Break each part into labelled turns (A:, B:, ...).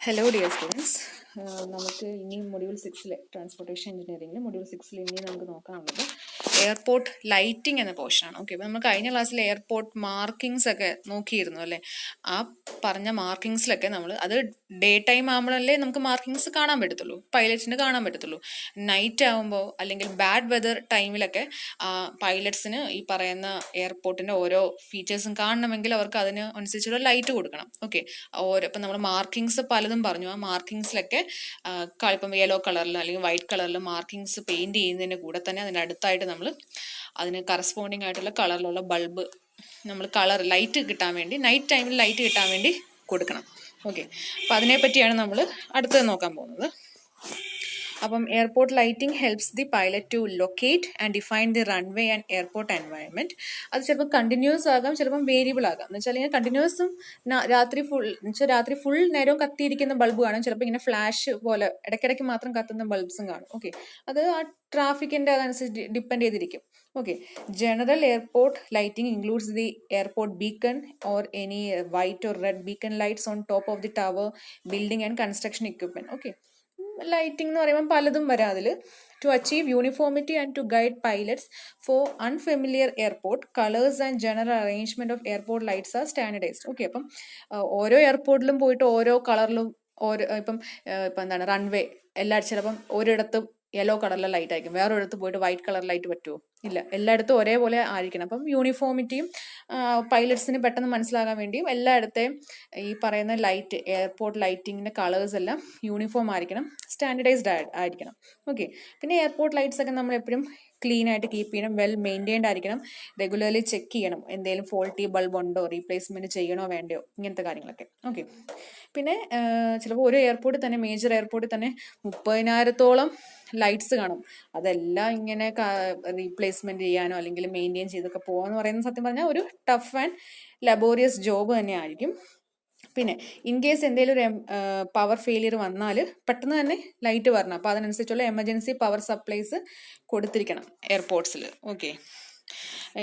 A: Hello dear students, നമുക്ക് ഇനി module 6 transportation എഞ്ചിനീയറിംഗിൽ മൊഡ്യൂൾ 6 ഇനി നമുക്ക് നോക്കാനുള്ളത് എയർപോർട്ട് ലൈറ്റിംഗ് എന്ന പോർഷനാണ്. ഓക്കെ, അപ്പോൾ നമ്മൾ കഴിഞ്ഞ ക്ലാസ്സിൽ എയർപോർട്ട് മാർക്കിങ്സ് ഒക്കെ നോക്കിയിരുന്നു അല്ലേ. ആ പറഞ്ഞ മാർക്കിങ്സിലൊക്കെ നമ്മൾ അത് ഡേ ടൈം ആകുമ്പോഴല്ലേ നമുക്ക് മാർക്കിങ്സ് കാണാൻ പറ്റത്തുള്ളൂ, പൈലറ്റ്സിന് കാണാൻ പറ്റത്തുള്ളൂ. നൈറ്റ് ആകുമ്പോൾ അല്ലെങ്കിൽ ബാഡ് വെതർ ടൈമിലൊക്കെ പൈലറ്റ്സിന് ഈ പറയുന്ന എയർപോർട്ടിൻ്റെ ഓരോ ഫീച്ചേഴ്സും കാണണമെങ്കിൽ അവർക്ക് അതിന് അനുസരിച്ചുള്ള ലൈറ്റ് കൊടുക്കണം. ഓക്കെ, ഓരോ ഇപ്പം നമ്മൾ മാർക്കിങ്സ് പലതും പറഞ്ഞു. ആ മാർക്കിങ്സിലൊക്കെ ഇപ്പം യെല്ലോ കളറിൽ അല്ലെങ്കിൽ വൈറ്റ് കളറിൽ മാർക്കിങ്സ് പെയിന്റ് ചെയ്യുന്നതിൻ്റെ കൂടെ തന്നെ അതിൻ്റെ അടുത്തായിട്ട് നമ്മൾ അതിന് കറസ്പോണ്ടിങ് ആയിട്ടുള്ള കളറിലുള്ള ബൾബ് നമ്മൾ കളർ ലൈറ്റ് കിട്ടാൻ വേണ്ടി, നൈറ്റ് ടൈമിൽ ലൈറ്റ് കിട്ടാൻ വേണ്ടി കൊടുക്കണം. ഓക്കെ, അപ്പം അതിനെപ്പറ്റിയാണ് നമ്മൾ അടുത്തത് നോക്കാൻ പോകുന്നത്. അപ്പം airport lighting helps the pilot to locate and define the runway and airport environment. അത് ചിലപ്പോൾ കണ്ടിന്യൂസ് ആകാം, ചിലപ്പം വേരിയബിൾ ആകാം. എന്ന് വെച്ചാൽ ഇങ്ങനെ കണ്ടിന്യൂസും രാത്രി ഫുൾ നേരവും കത്തിയിരിക്കുന്ന ബൾബ് കാണും, ചിലപ്പോൾ ഇങ്ങനെ ഫ്ലാഷ് പോലെ ഇടയ്ക്കിടയ്ക്ക് മാത്രം കത്തുന്ന ബൾബ്സും കാണും. ഓക്കെ, അത് ആ ട്രാഫിക്കിന്റെ അതനുസരിച്ച് ഡിപ്പെൻഡ് ചെയ്തിരിക്കും. Okay, general airport lighting includes the airport beacon or any white or red beacon lights on top of the tower, building and construction equipment. Okay, lighting എന്ന് പറയുമ്പോൾ പലതും വരാം അതിൽ. To achieve uniformity and to guide pilots for unfamiliar airport colours and general arrangement of airport lights are standardised. Okay, അപ്പം ഓരോ എയർപോർട്ടിലും പോയിട്ട് ഓരോ കളറിലും ഇപ്പം എന്താണ് റൺവേ എല്ലായിടത്തും ചിലപ്പം ഒരിടത്തും യെല്ലോ കളറിലെ ലൈറ്റ് ആയിരിക്കും, വേറൊരിടത്ത് പോയിട്ട് വൈറ്റ് കളർ ലൈറ്റ് പറ്റുമോ? ഇല്ല, എല്ലായിടത്തും ഒരേപോലെ ആയിരിക്കണം. അപ്പം യൂണിഫോമിറ്റിയും പൈലറ്റ്സിന് പെട്ടെന്ന് മനസ്സിലാകാൻ വേണ്ടിയും എല്ലായിടത്തെയും ഈ പറയുന്ന ലൈറ്റ് എയർപോർട്ട് ലൈറ്റിങ്ങിൻ്റെ കളേഴ്സ് എല്ലാം യൂണിഫോം ആയിരിക്കണം, സ്റ്റാൻഡർഡൈസ്ഡ് ആയിരിക്കണം. ഓക്കെ, പിന്നെ എയർപോർട്ട് ലൈറ്റ്സ് ഒക്കെ നമ്മൾ എപ്പോഴും ക്ലീൻ ആയിട്ട് കീപ്പ് ചെയ്യണം, വെൽ മെയിൻറ്റെയിൻഡ് ആയിരിക്കണം, റെഗുലർലി ചെക്ക് ചെയ്യണം എന്തെങ്കിലും ഫോൾട്ടി ബൾബ് ഉണ്ടോ, റീപ്ലേസ്മെന്റ് ചെയ്യണോ വേണ്ടയോ, ഇങ്ങനത്തെ കാര്യങ്ങളൊക്കെ. ഓക്കെ, പിന്നെ ചിലപ്പോൾ ഒരു എയർപോർട്ടിൽ തന്നെ, മേജർ എയർപോർട്ടിൽ തന്നെ 30,000-ഓളം ലൈറ്റ്സ് കാണും. അതെല്ലാം ഇങ്ങനെ റീപ്ലേസ്മെന്റ് ചെയ്യാനോ അല്ലെങ്കിൽ മെയിൻറ്റെയിൻ ചെയ്തൊക്കെ പോകാന്ന് പറയുന്നത് സത്യം പറഞ്ഞാൽ ഒരു ടഫ് ആൻഡ് ലബോറിയസ് ജോബ് തന്നെ ആയിരിക്കും. പിന്നെ ഇൻ കേസ് എന്തെങ്കിലും ഒരു പവർ ഫെയിലിയർ വന്നാൽ പെട്ടെന്ന് തന്നെ ലൈറ്റ് വരണം. അപ്പോൾ അതിനനുസരിച്ചുള്ള എമർജൻസി പവർ സപ്ലൈസ് കൊടുത്തിരിക്കണം എയർപോർട്ട്സിൽ. ഓക്കെ,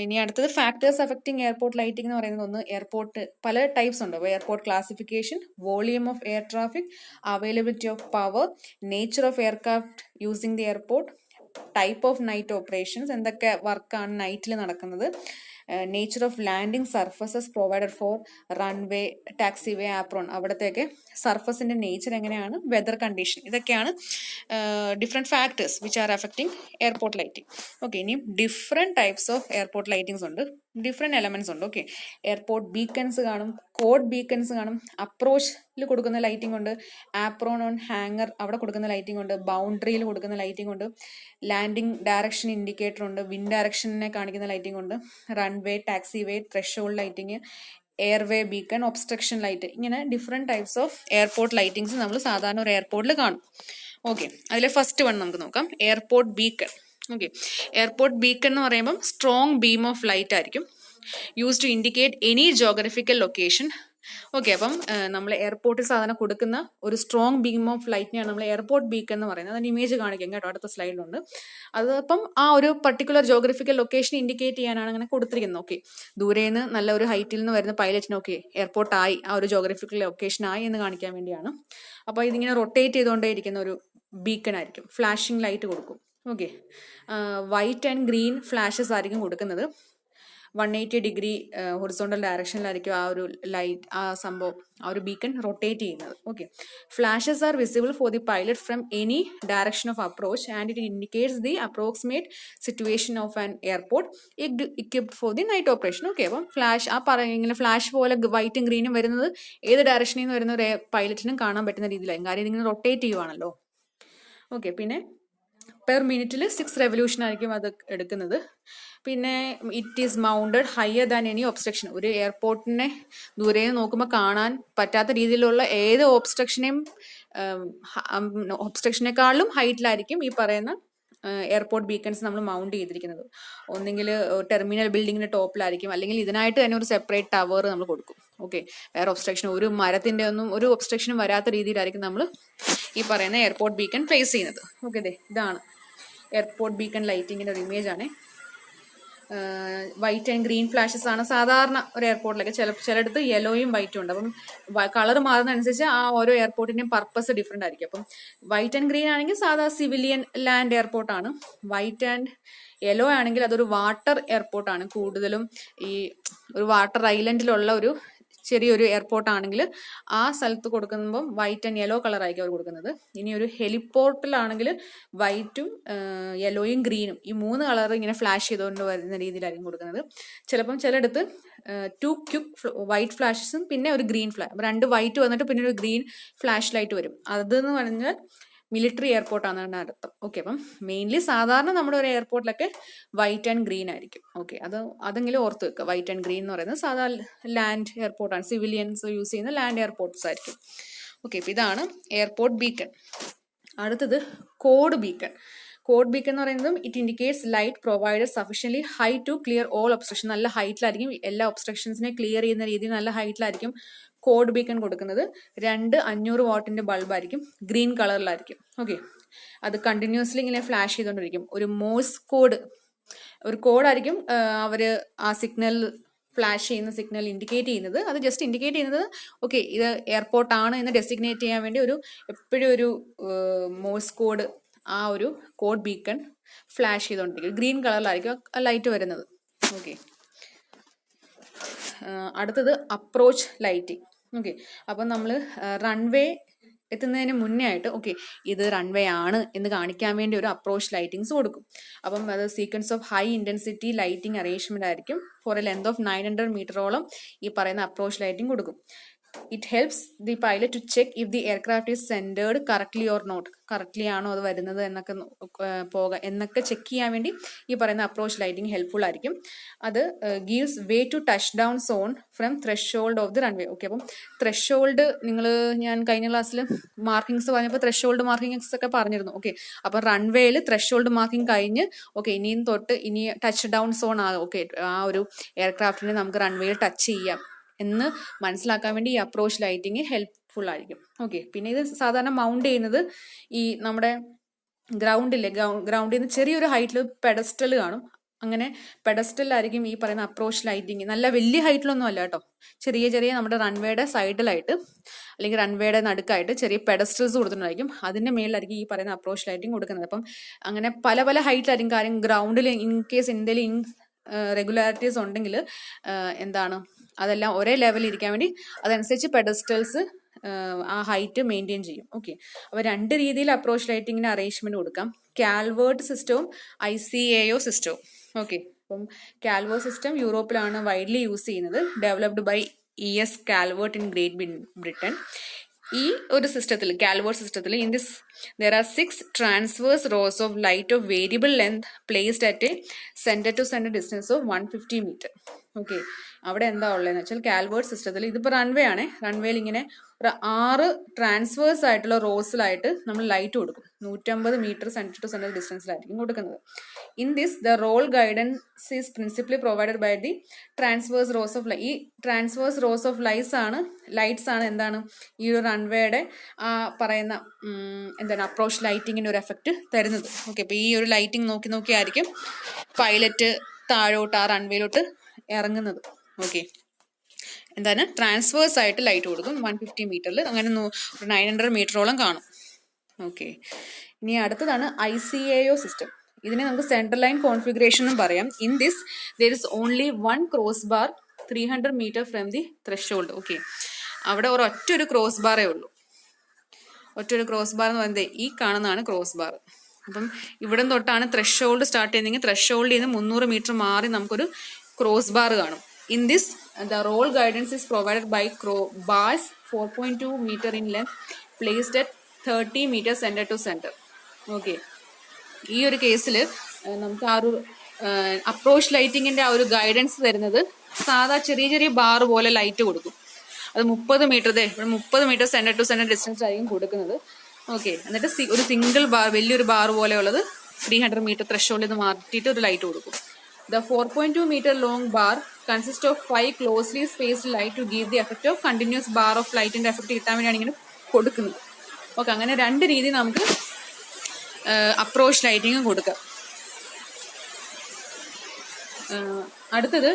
A: ഇനി അടുത്തത് ഫാക്ടേഴ്സ് അഫക്റ്റിംഗ് എയർപോർട്ട് ലൈറ്റിംഗ് എന്ന് പറയുന്നത്, ഒന്ന് എയർപോർട്ട് പല ടൈപ്സ് ഉണ്ട്. Airport classification, volume of air traffic, availability of power, nature of aircraft using the airport, type of night operations, എന്തൊക്കെ വർക്കാണ് നൈറ്റിൽ നടക്കുന്നത്, nature of landing surfaces provided for runway, taxiway, apron, അവിടത്തേക്ക് സർഫസിന്റെ nature എങ്ങനെയാണ്, weather condition, ഇതൊക്കെയാണ് different factors which are affecting airport lighting. Okay, ഇനിയും different types of airport lightings ഉണ്ട്, ഡിഫറെൻറ്റ് എലമെന്റ്സ് ഉണ്ട്. ഓക്കെ, എയർപോർട്ട് ബീക്കൺസ് കാണും, code beacons കാണും, അപ്രോച്ചിൽ കൊടുക്കുന്ന ലൈറ്റിംഗ് ഉണ്ട്, ആപ്രോൺ ഓൺ ഹാങ്ങർ അവിടെ കൊടുക്കുന്ന ലൈറ്റിംഗ് ഉണ്ട്, ബൗണ്ടറിയിൽ കൊടുക്കുന്ന ലൈറ്റിംഗ് ഉണ്ട്, ലാൻഡിംഗ് ഡയറക്ഷൻ ഇൻഡിക്കേറ്റർ ഉണ്ട്, വിൻഡ് ഡയറക്ഷനെ കാണിക്കുന്ന ലൈറ്റിംഗ് ഉണ്ട്, runway, taxiway, threshold lighting, airway beacon, obstruction light, ഇങ്ങനെ different types of airport lightings നമ്മൾ സാധാരണ ഒരു എയർപോർട്ടിൽ കാണും. ഓക്കെ, അതിലെ ഫസ്റ്റ് വൺ നമുക്ക് നോക്കാം, airport beacon. Okay, airport beacon എന്ന് പറയുമ്പം സ്ട്രോങ് ബീം ഓഫ് ലൈറ്റ് ആയിരിക്കും, use to indicate any geographical location. Okay, അപ്പം നമ്മൾ എയർപോർട്ടിൽ സാധാരണ കൊടുക്കുന്ന ഒരു സ്ട്രോങ് ബീം ഓഫ് ലൈറ്റിനെയാണ് നമ്മൾ എയർപോർട്ട് ബീക്കൺ എന്ന് പറയുന്നത്. അതിന് ഇമേജ് കാണിക്കാം കേട്ടോ, അടുത്ത സ്ലൈഡിലുണ്ട്. അതപ്പം ആ ഒരു പർട്ടിക്കുലർ ജോഗ്രഫിക്കൽ ലൊക്കേഷൻ ഇൻഡിക്കേറ്റ് ചെയ്യാനാണ് അങ്ങനെ കൊടുത്തിരിക്കുന്നത്. ഓക്കെ, ദൂരേന്ന് നല്ല ഒരു ഹൈറ്റിൽ നിന്ന് വരുന്ന പൈലറ്റിന് ഓക്കെ എയർപോർട്ട് ആയി, ആ ഒരു ജോഗ്രഫിക്കൽ ലൊക്കേഷൻ ആയി എന്ന് കാണിക്കാൻ വേണ്ടിയാണ്. അപ്പോൾ ഇതിങ്ങനെ റൊട്ടേറ്റ് ചെയ്തുകൊണ്ടേ ഇരിക്കുന്ന ഒരു ബീക്കൺ ആയിരിക്കും, ഫ്ലാഷിംഗ് ലൈറ്റ് കൊടുക്കും. Okay, white and green flashes ആയിരിക്കും കൊടുക്കുന്നത്. 180 ഡിഗ്രി ഹൊറിസോണ്ടൽ ഡയറക്ഷനിലായിരിക്കും ആ ഒരു ലൈറ്റ്, ആ സംഭവം, ആ ഒരു ബീക്കൺ റൊട്ടേറ്റ് ചെയ്യുന്നത്. Okay, flashes R visible for the pilot from any direction of approach and it indicates the approximate situation of an airport equipped for the night operation. Okay, അപ്പം flash ഇങ്ങനെ flash പോലെ വൈറ്റും ഗ്രീനും വരുന്നത് ഏത് ഡയറക്ഷനിൽ നിന്ന് വരുന്ന ഒരു പൈലറ്റിനും കാണാൻ പറ്റുന്ന രീതിയിലായിരിക്കും, കാര്യം ഇതിങ്ങനെ റൊട്ടേറ്റ് ചെയ്യുവാണല്ലോ. ഓക്കെ, പിന്നെ പെർ മിനിറ്റിൽ 6 റെവല്യൂഷൻ ആയിരിക്കും അത് എടുക്കുന്നത്. പിന്നെ it is mounted higher than any obstruction, ഒരു എയർപോർട്ടിനെ ദൂരെ നോക്കുമ്പോൾ കാണാൻ പറ്റാത്ത രീതിയിലുള്ള ഏത് ഒബ്സ്ട്രക്ഷനേക്കാളും ഹൈറ്റിലായിരിക്കും ഈ പറയുന്ന എയർപോർട്ട് ബീക്കൺസ് നമ്മൾ മൗണ്ട് ചെയ്തിരിക്കുന്നത്. ഒന്നെങ്കിൽ ടെർമിനൽ ബിൽഡിങ്ങിന്റെ ടോപ്പിലായിരിക്കും, അല്ലെങ്കിൽ ഇതിനായിട്ട് തന്നെ ഒരു സെപ്പറേറ്റ് ടവർ നമ്മൾ കൊടുക്കും. ഓക്കെ, വേറെ ഒബ്സ്ട്രക്ഷൻ, ഒരു മരത്തിന്റെ ഒന്നും ഒരു ഒബ്സ്ട്രക്ഷനും വരാത്ത രീതിയിലായിരിക്കും നമ്മൾ ഈ പറയുന്ന എയർപോർട്ട് ബീക്കൺ പ്ലേസ് ചെയ്യുന്നത്. ഓക്കെ, ഇതാണ് എയർപോർട്ട് ബീക്കൺ ലൈറ്റിങ്ങിന്റെ ഒരു ഇമേജ് ആണ്. വൈറ്റ് ആൻഡ് ഗ്രീൻ ഫ്ലാഷസ് ആണ് സാധാരണ ഒരു എയർപോർട്ടിലൊക്കെ. ചിലയിടത്ത് യെല്ലോയും വൈറ്റും ഉണ്ട്. അപ്പം കളർ മാറുന്നതനുസരിച്ച് ആ ഓരോ എയർപോർട്ടിന്റെയും പർപ്പസ് ഡിഫറെന്റ് ആയിരിക്കും. അപ്പം വൈറ്റ് ആൻഡ് ഗ്രീൻ ആണെങ്കിൽ സാധാ സിവിലിയൻ ലാൻഡ് എയർപോർട്ടാണ്. വൈറ്റ് ആൻഡ് യെല്ലോ ആണെങ്കിൽ അതൊരു വാട്ടർ എയർപോർട്ടാണ്. കൂടുതലും ഈ ഒരു വാട്ടർ ഐലൻഡിലുള്ള ഒരു ചെറിയൊരു എയർപോർട്ട് ആണെങ്കിൽ ആ സ്ഥലത്ത് കൊടുക്കുമ്പോൾ വൈറ്റ് ആൻഡ് യെല്ലോ കളർ ആയിരിക്കും അവർ കൊടുക്കുന്നത്. ഇനി ഒരു ഹെലിപോർട്ടിലാണെങ്കിൽ വൈറ്റും യെല്ലോയും ഗ്രീനും ഈ 3 കളർ ഇങ്ങനെ ഫ്ലാഷ് ചെയ്തുകൊണ്ട് വരുന്ന രീതിയിലായിരിക്കും കൊടുക്കുന്നത്. ചിലപ്പം ചിലയിടത്ത് 2 ക്വിക്ക് വൈറ്റ് ഫ്ലാഷസും പിന്നെ ഒരു ഗ്രീൻ 2 വൈറ്റ് വന്നിട്ട് പിന്നെ ഒരു ഗ്രീൻ ഫ്ലാഷ് ലൈറ്റ് വരും. അതെന്ന് പറഞ്ഞാൽ മിലിറ്ററി എയർപോർട്ടാണെന്നാണ് അർത്ഥം. ഓക്കെ, അപ്പം മെയിൻലി സാധാരണ നമ്മുടെ ഒരു എയർപോർട്ടിലൊക്കെ വൈറ്റ് ആൻഡ് ഗ്രീൻ ആയിരിക്കും. ഓക്കെ, അതെങ്കിലും ഓർത്ത് വെക്കുക. വൈറ്റ് ആൻഡ് ഗ്രീൻ എന്ന് പറയുന്നത് സാധാ ലാൻഡ് എയർപോർട്ടാണ്. സിവിലിയൻസ് യൂസ് ചെയ്യുന്ന ലാൻഡ് എയർപോർട്ട്സ് ആയിരിക്കും. ഓക്കെ, ഇപ്പം ഇതാണ് എയർപോർട്ട് ബീക്കൺ. അടുത്തത് കോഡ് ബീക്കൺ. കോഡ് ബീക്കൺ എന്ന് പറയുന്നത് it indicates light provided sufficiently high to clear all obstruction. നല്ല ഹൈറ്റിലായിരിക്കും, എല്ലാ ഒബ്സ്ട്രക്ഷൻസിനെ ക്ലിയർ ചെയ്യുന്ന രീതിയിൽ നല്ല ഹൈറ്റിലായിരിക്കും കോഡ് ബീക്കൺ കൊടുക്കുന്നത്. 2 500 വാട്ടിന്റെ ബൾബായിരിക്കും, ഗ്രീൻ കളറിലായിരിക്കും. ഓക്കെ, അത് കണ്ടിന്യൂസ്ലി ഇങ്ങനെ ഫ്ലാഷ് ചെയ്തുകൊണ്ടിരിക്കും. ഒരു മോഴ്സ് കോഡ്, ഒരു കോഡായിരിക്കും അവര് ആ സിഗ്നൽ ഫ്ലാഷ് ചെയ്യുന്ന സിഗ്നൽ ഇൻഡിക്കേറ്റ് ചെയ്യുന്നത്. അത് ജസ്റ്റ് ഇൻഡിക്കേറ്റ് ചെയ്യുന്നത് ഓക്കെ ഇത് എയർപോർട്ട് ആണ് എന്ന് ഡെസിഗ്നേറ്റ് ചെയ്യാൻ വേണ്ടി എപ്പോഴും ഒരു മോഴ്സ് കോഡ്, ആ ഒരു കോഡ് ബീക്കൺ ഫ്ലാഷ് ചെയ്തുകൊണ്ടിരിക്കും. ഗ്രീൻ കളറിലായിരിക്കും ലൈറ്റ് വരുന്നത്. ഓക്കെ, അടുത്തത് അപ്രോച്ച് ലൈറ്റിംഗ്. ഓക്കെ, അപ്പം നമ്മൾ റൺവേ എത്തുന്നതിന് മുന്നേ ആയിട്ട് ഓക്കെ ഇത് റൺവേ ആണ് എന്ന് കാണിക്കാൻ വേണ്ടി ഒരു അപ്രോച്ച് ലൈറ്റിങ്സ് കൊടുക്കും. അപ്പം അത് sequence of high intensity lighting arrangement ആയിരിക്കും. ഫോർ എ ലെങ്ത് ഓഫ് 900 മീറ്ററോളം ഈ പറയുന്ന അപ്രോച്ച് ലൈറ്റിംഗ് കൊടുക്കും. It helps the pilot to check if the aircraft is centred correctly or not. Correctly ആണോ അത് വരുന്നത് എന്നൊക്കെ ചെക്ക് ചെയ്യാൻ വേണ്ടി ഈ പറയുന്ന അപ്രോച്ച് ലൈറ്റിംഗ് ഹെൽപ്ഫുൾ ആയിരിക്കും. അത് gives way to touch down zone from threshold of the runway. Okay, അപ്പം ത്രെഷോൾഡ് ഞാൻ കഴിഞ്ഞ ക്ലാസ്സിൽ മാർക്കിങ്സ് പറഞ്ഞപ്പോൾ ത്രെഷോൾഡ് മാർക്കിങ്സ് ഒക്കെ പറഞ്ഞിരുന്നു. ഓക്കെ, അപ്പം റൺവേയിൽ ത്രെഷോൾഡ് മാർക്കിംഗ് കഴിഞ്ഞ് ഓക്കെ ഇനി ടച്ച് ഡൗൺ സോൺ ആകും. ഓക്കെ, ആ ഒരു എയർക്രാഫ്റ്റിനെ നമുക്ക് റൺവേയിൽ ടച്ച് ചെയ്യാം എന്ന് മനസ്സിലാക്കാൻ വേണ്ടി ഈ അപ്രോച്ച് ലൈറ്റിംഗ് ഹെൽപ്ഫുൾ ആയിരിക്കും. ഓക്കെ, പിന്നെ ഇത് സാധാരണ മൗണ്ട് ചെയ്യുന്നത് ഈ നമ്മുടെ ഗ്രൗണ്ടിൽ നിന്ന് ചെറിയൊരു ഹൈറ്റിൽ പെഡസ്റ്റൽ കാണും. അങ്ങനെ പെഡസ്റ്റലായിരിക്കും ഈ പറയുന്ന അപ്രോച്ച് ലൈറ്റിംഗ്. നല്ല വലിയ ഹൈറ്റിലൊന്നും അല്ല കേട്ടോ, ചെറിയ നമ്മുടെ റൺവേയുടെ സൈഡിലായിട്ട് അല്ലെങ്കിൽ റൺവേയുടെ നടുക്കായിട്ട് ചെറിയ പെഡസ്റ്റൽസ് കൊടുത്തിട്ടുണ്ടായിരിക്കും. അതിന്റെ മേളിലായിരിക്കും ഈ പറയുന്ന അപ്രോച്ച് ലൈറ്റിംഗ് കൊടുക്കുന്നത്. അപ്പം അങ്ങനെ പല ഹൈറ്റിലായിരിക്കും. കാര്യം ഗ്രൗണ്ടിൽ ഇൻ കേസ് എന്തെങ്കിലും റെഗുലാരിറ്റീസ് ഉണ്ടെങ്കിൽ അതെല്ലാം ഒരേ ലെവലിൽ ഇരിക്കാൻ വേണ്ടി അതനുസരിച്ച് പെഡസ്റ്റൽസ് ആ ഹൈറ്റ് മെയിൻറ്റെയിൻ ചെയ്യും. ഓക്കെ, അപ്പോൾ 2 രീതിയിൽ അപ്രോച്ച് ലൈറ്റിങ്ങിന് അറേഞ്ച്മെന്റ് കൊടുക്കാം. കാൽവേർട്ട് സിസ്റ്റവും ICAO സിസ്റ്റവും. ഓക്കെ, അപ്പം കാൽവേർട്ട് സിസ്റ്റം യൂറോപ്പിലാണ് വൈഡ്ലി യൂസ് ചെയ്യുന്നത്. Developed by ES Calvert in Great Britain. ഈ ഒരു സിസ്റ്റത്തിൽ കാൽവേർട്ട് സിസ്റ്റത്തിൽ in this there are 6 transverse rows of light of variable length placed at a center to center distance of 150 meter. Okay, അവിടെ എന്താ ഉള്ളതെന്ന് വെച്ചാൽ Calvert സിസ്റ്റത്തിൽ ഇതിപ്പോൾ റൺവേ ആണ്. റൺവേയിൽ ഇങ്ങനെ ഒരു 6 ട്രാൻസ്വേഴ്സ് ആയിട്ടുള്ള റോസിലായിട്ട് നമ്മൾ ലൈറ്റ് കൊടുക്കും. 150 മീറ്റർ സെന്റർ ടു സെന്റർ ഡിസ്റ്റൻസിലായിരിക്കും കൊടുക്കുന്നത്. In this the roll guidance is principally provided by the transverse rows of light. ഈ ട്രാൻസ്വേഴ്സ് റോസ് ഓഫ് ലൈറ്റ്സ് ആണ് എന്താണ് ഈ ഒരു റൺവേയുടെ ആ പറയുന്ന അപ്രോച്ച് ലൈറ്റിങ്ങിന് ഒരു എഫക്റ്റ് തരുന്നത്. ഓക്കെ, അപ്പോൾ ഈ ഒരു ലൈറ്റിംഗ് നോക്കിയായിരിക്കും പൈലറ്റ് താഴോട്ട് ആ റൺവേയിലോട്ട് ഇറങ്ങുന്നത്. ഓക്കെ, ട്രാൻസ്വേഴ്സ് ആയിട്ട് ലൈറ്റ് കൊടുക്കും 150 മീറ്ററിൽ. അങ്ങനെ 900 മീറ്ററോളം കാണും. ഓക്കെ, ഇനി അടുത്തതാണ് ICAO സിസ്റ്റം. ഇതിനെ നമുക്ക് സെൻട്രൽ ലൈൻ കോൺഫിഗറേഷൻ എന്നും പറയാം. In this there is only one cross bar 300 metre from the threshold. Okay, അവിടെ ഒറ്റൊരു ക്രോസ് ബാറേ ഉള്ളൂ. ഒറ്റൊരു ക്രോസ് ബാർ എന്ന് പറയുന്നത് ഈ കാണുന്നതാണ് ക്രോസ് ബാർ. അപ്പം ഇവിടെ തൊട്ടാണ് ത്രെഷോൾഡ് സ്റ്റാർട്ട് ചെയ്യുന്നതെങ്കിൽ ത്രെഷോൾഡിൽ നിന്ന് 300 മീറ്റർ മാറി നമുക്കൊരു ക്രോസ് ബാർ കാണും. In this the roll guidance is provided by bars 4.2 metre in length placed at 30 metre centre to centre. Okay, ഈ ഒരു കേസിൽ നമുക്ക് ആ ഒരു അപ്രോച്ച് ലൈറ്റിങ്ങിന്റെ ആ ഒരു ഗൈഡൻസ് തരുന്നത് സാധാ ചെറിയ ബാർ പോലെ ലൈറ്റ് കൊടുക്കും. അത് 30 metre 30 metre centre to centre distance ആയിരിക്കും കൊടുക്കുന്നത്. ഓക്കെ, എന്നിട്ട് ഒരു സിംഗിൾ ബാർ വലിയൊരു ബാർ പോലെ ഉള്ളത് 300 മീറ്റർ ത്രെഷോൾഡിൽ നിന്ന് മാറ്റിയിട്ട് ഒരു ലൈറ്റ് കൊടുക്കും. The 4.2 meter long bar consists of 5 closely spaced light to give the effect of continuous bar of light ന്റെ എഫക്റ്റ് കിട്ടാൻ വേണ്ടിയാണ് ഇങ്ങനെ കൊടുക്കുന്നത്. ഓക്കെ, അങ്ങനെ 2 രീതി നമുക്ക് അപ്രോച്ച് ലൈറ്റിംഗ് കൊടുക്കാം. അടുത്തത്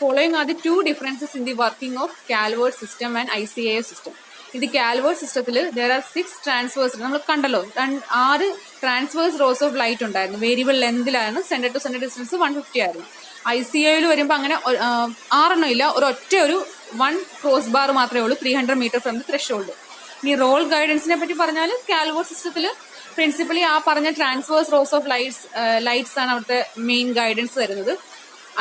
A: following are the two differences in the working of Calvert system and ICAO system. ഇത് Calvert സിസ്റ്റത്തിൽ there are 6 transverse, നമ്മൾ കണ്ടല്ലോ 6 ട്രാൻസ്വേഴ്സ് റോസ് ഓഫ് ലൈറ്റ് ഉണ്ടായിരുന്നു. വേരിയബിൾ ലെന്തിലാണ്, സെന്റർ ടു സെന്റർ ഡിസ്റ്റൻസ് 150 ആയിരുന്നു. ICAOയിൽ വരുമ്പോൾ അങ്ങനെ 6 ഇല്ല, ഒരു 1 ക്രോസ് ബാർ മാത്രമേ ഉള്ളൂ 300 മീറ്റർ ഫ്രം ദി ത്രെഷോൾഡ്. ഇനി റോൾ ഗൈഡൻസിനെ പറ്റി പറഞ്ഞാൽ Calvert സിസ്റ്റത്തിൽ പ്രിൻസിപ്പലി ആ പറഞ്ഞ ട്രാൻസ്വേഴ്സ് റോസ് ഓഫ് ലൈറ്റ്സ് ആണ് അവിടുത്തെ മെയിൻ ഗൈഡൻസ് തരുന്നത്.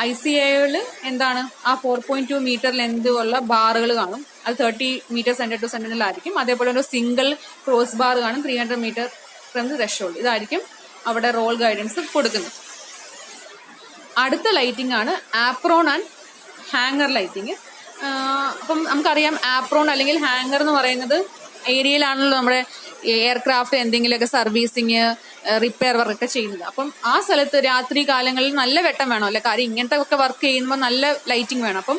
A: ICAOയിൽ എന്താണ്, ആ 4.2 മീറ്റർ ലെന്ത് ഉള്ള ബാറുകൾ കാണും, അത് 30 മീറ്റർ സെന്റർ ടു സെന്ററിലായിരിക്കും. അതേപോലെ ഒരു സിംഗിൾ ക്രോസ് ബാർ കാണും 300 മീറ്റർ ഫ്രം ദി ത്രെഷോൾഡ്. ഇതായിരിക്കും അവിടെ റോൾ ഗൈഡൻസ് കൊടുക്കുന്നത്. അടുത്ത ലൈറ്റിംഗ് ആണ് ആപ്രോൺ ആൻഡ് ഹാങ്ങർ ലൈറ്റിംഗ്. അപ്പം നമുക്കറിയാം ആപ്രോൺ അല്ലെങ്കിൽ ഹാങ്ങർ എന്ന് പറയുന്നത് ഏരിയയിലാണല്ലോ നമ്മുടെ എയർക്രാഫ്റ്റ് എന്തെങ്കിലുമൊക്കെ സർവീസിങ് റിപ്പയർ വർക്കൊക്കെ ചെയ്യുന്നത്. അപ്പം ആ സ്ഥലത്ത് രാത്രി കാലങ്ങളിൽ നല്ല വെട്ടം വേണം അല്ലെ, കാര്യം ഇങ്ങനത്തെ ഒക്കെ വർക്ക് ചെയ്യുമ്പോൾ നല്ല ലൈറ്റിംഗ് വേണം. അപ്പം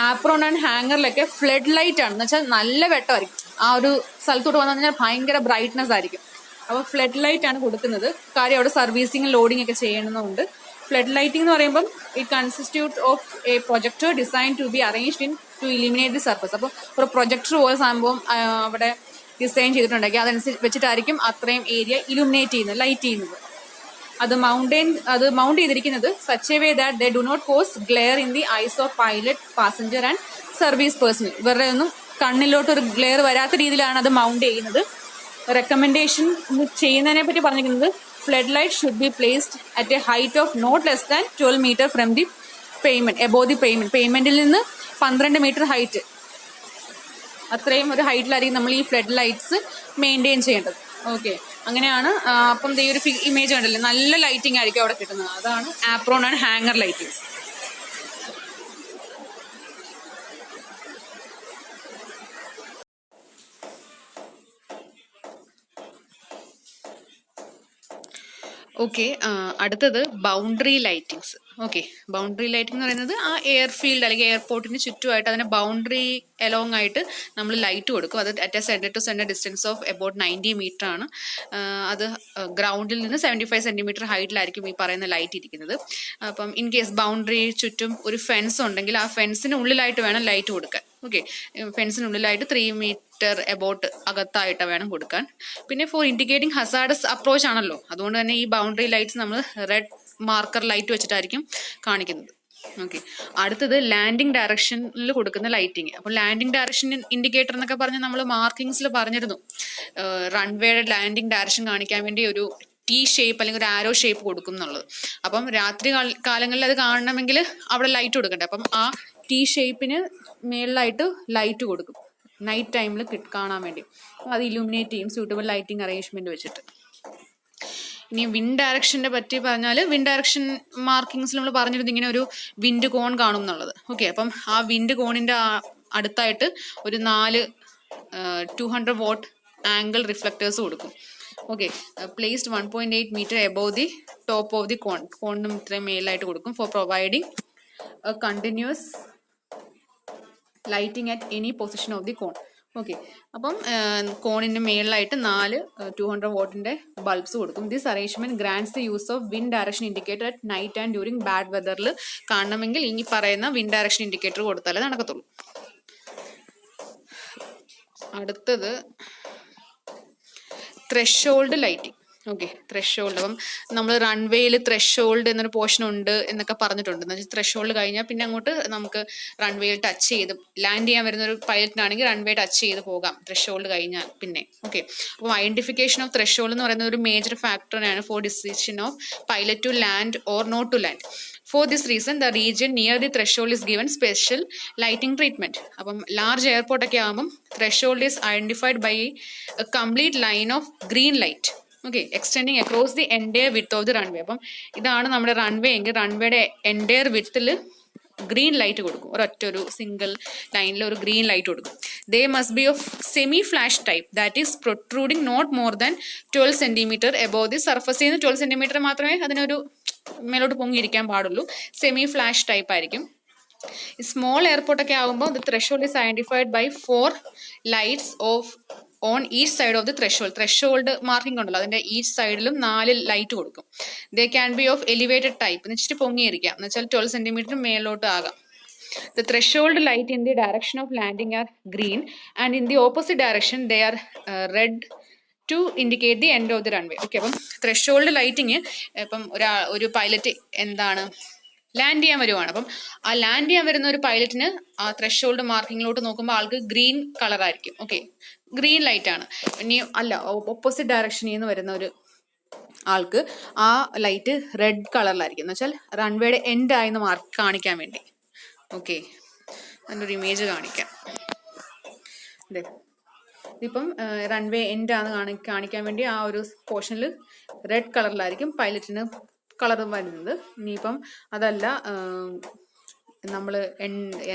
A: ആപ്രോൺ ആൻഡ് ഹാങ്ങറിലൊക്കെ ഫ്ലഡ് ലൈറ്റ് ആണ്, എന്ന് വെച്ചാൽ നല്ല വെട്ടമായിരിക്കും. ആ ഒരു സ്ഥലത്തോട്ട് വന്നു കഴിഞ്ഞാൽ ഭയങ്കര ബ്രൈറ്റ്നസ് ആയിരിക്കും. അപ്പോൾ ഫ്ലഡ് ലൈറ്റ് ആണ് കൊടുക്കുന്നത്, കാര്യം അവിടെ സർവീസിങ് ലോഡിംഗ് ഒക്കെ ചെയ്യണമെന്നുണ്ട്. ഫ്ലഡ് ലൈറ്റിംഗ് എന്ന് പറയുമ്പം it constitute of a projector design to be arranged in to eliminate the surface. അപ്പോൾ ഒരു പ്രൊജക്ടർ പോലെ സംഭവം അവിടെ ഡിസൈൻ ചെയ്തിട്ടുണ്ടെങ്കിൽ അതനുസരിച്ച് വെച്ചിട്ടായിരിക്കും അത്രയും ഏരിയ ഇലുമിനേറ്റ് ചെയ്യുന്നത്, ലൈറ്റ് ചെയ്യുന്നത്. അത് മൗണ്ട് ചെയ്തിരിക്കുന്നത് such a way that they do not cause glare in the eyes of pilot, passenger and service personnel. ഇവരുടെ ഒന്നും കണ്ണിലോട്ട് ഒരു ഗ്ലെയർ വരാത്ത രീതിയിലാണ് അത് മൗണ്ട് ചെയ്യുന്നത്. റെക്കമെൻഡേഷൻ ചെയ്യുന്നതിനെ പറ്റി പറഞ്ഞിരിക്കുന്നത് flood light should be placed at a height of not less than 12 metre from the pavement, above the പേയ്മെന്റിൽ നിന്ന് 12 മീറ്റർ ഹൈറ്റ്, അത്രയും ഒരു ഹൈറ്റിലായിരിക്കും നമ്മൾ ഈ ഫ്ലഡ് ലൈറ്റ്സ് മെയിൻറ്റെയിൻ ചെയ്യേണ്ടത്. ഓക്കെ, അങ്ങനെയാണ്. അപ്പം ഈ ഒരു ഇമേജ് കണ്ടല്ലേ, നല്ല ലൈറ്റിംഗ് ആയിരിക്കും അവിടെ കിട്ടുന്നത്. അതാണ് apron and hangar lightings. Okay, അടുത്തത് boundary lightings. Okay, boundary lighting എന്ന് പറയുന്നത് ആ എയർഫീൽഡ് അല്ലെങ്കിൽ എയർപോർട്ടിന് ചുറ്റുമായിട്ട് അതിന് ബൗണ്ടറി എലോങ് ആയിട്ട് നമ്മൾ ലൈറ്റ് കൊടുക്കും. അത് at a centre to centre distance of about 90 metre ആണ്. അത് ഗ്രൗണ്ടിൽ നിന്ന് 75 സെന്റിമീറ്റർ ഹൈറ്റിലായിരിക്കും ഈ പറയുന്ന ലൈറ്റ് ഇരിക്കുന്നത്. അപ്പം ഇൻ കേസ് ബൗണ്ടറി ചുറ്റും ഒരു ഫെൻസ് ഉണ്ടെങ്കിൽ ആ ഫെൻസിന് ഉള്ളിലായിട്ട് വേണം ലൈറ്റ് കൊടുക്കാൻ. ഓക്കെ, ഫെൻസിനുള്ളിലായിട്ട് 3 മീറ്റർ എബൌട്ട് അകത്തായിട്ട് വേണം കൊടുക്കാൻ. പിന്നെ ഫോർ ഇൻഡിക്കേറ്റിംഗ് ഹസാർഡസ് അപ്രോച്ച് ആണല്ലോ, അതുകൊണ്ട് തന്നെ ഈ ബൗണ്ടറി ലൈറ്റ്സ് നമ്മൾ റെഡ് മാർക്കർ ലൈറ്റ് വെച്ചിട്ടായിരിക്കും കാണിക്കുന്നത്. ഓക്കെ, അടുത്തത് ലാൻഡിങ് ഡയറക്ഷനിൽ കൊടുക്കുന്ന ലൈറ്റിങ്. അപ്പോൾ ലാൻഡിങ് ഡയറക്ഷൻ ഇൻഡിക്കേറ്റർ എന്നൊക്കെ പറഞ്ഞ് നമ്മൾ മാർക്കിങ്സിൽ പറഞ്ഞിരുന്നു. റൺവേയുടെ ലാൻഡിങ് ഡയറക്ഷൻ കാണിക്കാൻ വേണ്ടി ഒരു T ഷേപ്പ് അല്ലെങ്കിൽ ഒരു ആരോ ഷേപ്പ് കൊടുക്കും എന്നുള്ളത്. അപ്പം രാത്രി കാലങ്ങളിൽ അത് കാണണമെങ്കിൽ അവിടെ ലൈറ്റ് കൊടുക്കണ്ടേ, അപ്പം ആ T ഷേപ്പിന് മേളിലായിട്ട് ലൈറ്റ് കൊടുക്കും നൈറ്റ് ടൈമിൽ കാണാൻ വേണ്ടി. അത് ഇലുമിനേറ്റ് ചെയ്യും സ്യൂട്ടബിൾ ലൈറ്റിംഗ് അറേഞ്ച്മെന്റ് വെച്ചിട്ട്. ഇനി വിൻഡ് ഡയറക്ഷനെ പറ്റി പറഞ്ഞാൽ വിൻഡ് ഡയറക്ഷൻ മാർക്കിങ്സിൽ നമ്മൾ പറഞ്ഞിരുന്നത് ഇങ്ങനെ ഒരു വിൻഡ് കോൺ കാണും എന്നുള്ളത്. ഓക്കെ, അപ്പം ആ വിൻഡ് കോണിന്റെ അടുത്തായിട്ട് ഒരു 4 200 watt ആംഗിൾ റിഫ്ലക്ടേഴ്സ് കൊടുക്കും. Okay, placed 1.8 metre above the top of the കോണിനും ഇത്രയും മേലായിട്ട് കൊടുക്കും for providing continuous lighting at any position of the cone. Okay, അപ്പം കോണിന് മേളിലായിട്ട് 4 200 wattന്റെ ബൾബ്സ് കൊടുക്കും. This arrangement grants the use of wind direction indicator at night and during bad വെതറിൽ കാണണമെങ്കിൽ ഈ പറയുന്ന വിൻഡ് ഡയറക്ഷൻ ഇൻഡിക്കേറ്റർ കൊടുത്താലേ നടക്കത്തുള്ളൂ. അടുത്തത് ത്രെഷോൾഡ് ലൈറ്റിംഗ്. Okay, threshold. അപ്പം നമ്മൾ റൺവേയിൽ ത്രെഷോൾഡ് എന്നൊരു പോർഷൻ ഉണ്ട് എന്നൊക്കെ പറഞ്ഞിട്ടുണ്ട്. എന്ന് വെച്ചാൽ ത്രെഷോൾഡ് കഴിഞ്ഞാൽ പിന്നെ അങ്ങോട്ട് നമുക്ക് റൺവേയിൽ ടച്ച് ചെയ്ത് ലാൻഡ് ചെയ്യാൻ വരുന്ന ഒരു പൈലറ്റിനാണെങ്കിൽ റൺവേ ടച്ച് ചെയ്ത് പോകാം ത്രെഷോൾഡ് കഴിഞ്ഞാൽ പിന്നെ. ഓക്കെ, അപ്പം ഐഡന്റിഫിക്കേഷൻ ഓഫ് ത്രെഷോൾഡ് എന്ന് പറയുന്നത് ഒരു മേജർ ഫാക്ടറാണ് for decision of pilot to land or not to land. For this reason, the region near the threshold is given special lighting treatment. അപ്പം ലാർജ് എയർപോർട്ട് ഒക്കെ ആകുമ്പം threshold is identified by a complete line of green light. Okay, extending across the entire width of the runway. അപ്പം ഇതാണ് നമ്മുടെ runway എങ്കിൽ റൺവേയുടെ entire വിഡ്ത്തിൽ green light കൊടുക്കും. ഒരു സിംഗിൾ ലൈനിൽ ഒരു ഗ്രീൻ ലൈറ്റ് കൊടുക്കും. They must be of semi flash type that is protruding not more than 12 centimetre above the സർഫസിൽ നിന്ന് 12 സെന്റിമീറ്റർ മാത്രമേ അതിനൊരു മേലോട്ട് പൊങ്ങിയിരിക്കാൻ പാടുള്ളൂ. സെമി ഫ്ലാഷ് ടൈപ്പ് ആയിരിക്കും. സ്മോൾ എയർപോർട്ടൊക്കെ ആകുമ്പോൾ the threshold is identified by 4 lights of on each side of the threshold marking ഉണ്ടല്ലോ അതിന്റെ ഈച്ച് സൈഡിലും 4 ലൈറ്റ് കൊടുക്കും. They can be of elevated type എന്ന് വെച്ചിട്ട് പൊങ്ങിയിരിക്കാം, എന്ന് വെച്ചാൽ 12 സെന്റിമീറ്റർ മേലോട്ട് ആകാം. The threshold light in the direction of landing are green and in the opposite direction they are red to indicate the end of the runway. Okay, അപ്പം threshold lighting ഇപ്പം ഒരു pilot എന്താണ് ലാൻഡ് ചെയ്യാൻ വരുവാണ്. അപ്പം ആ ലാൻഡ് ചെയ്യാൻ വരുന്ന ഒരു പൈലറ്റിന് ആ ത്രഷോൾഡ് മാർക്കിങ്ങിലോട്ട് നോക്കുമ്പോൾ ആൾക്ക് ഗ്രീൻ കളർ ആയിരിക്കും. ഓക്കെ, ഗ്രീൻ ലൈറ്റ് ആണ്. ഇനി അല്ല, ഓപ്പോസിറ്റ് ഡയറക്ഷനിൽ നിന്ന് വരുന്ന ഒരു ആൾക്ക് ആ ലൈറ്റ് റെഡ് കളറിലായിരിക്കും, എന്ന് വെച്ചാൽ റൺവേയുടെ എൻഡ് ആയെന്ന് കാണിക്കാൻ വേണ്ടി. ഓക്കെ, അതിൻ്റെ ഒരു ഇമേജ് കാണിക്കാം. അതെ, ഇതിപ്പം റൺവേ എൻഡ് ആണ് കാണിക്കാൻ വേണ്ടി ആ ഒരു പോർഷനിൽ റെഡ് കളറിലായിരിക്കും പൈലറ്റിന് കളർ വരുന്നത്. ഇനിയിപ്പം അതല്ല, നമ്മൾ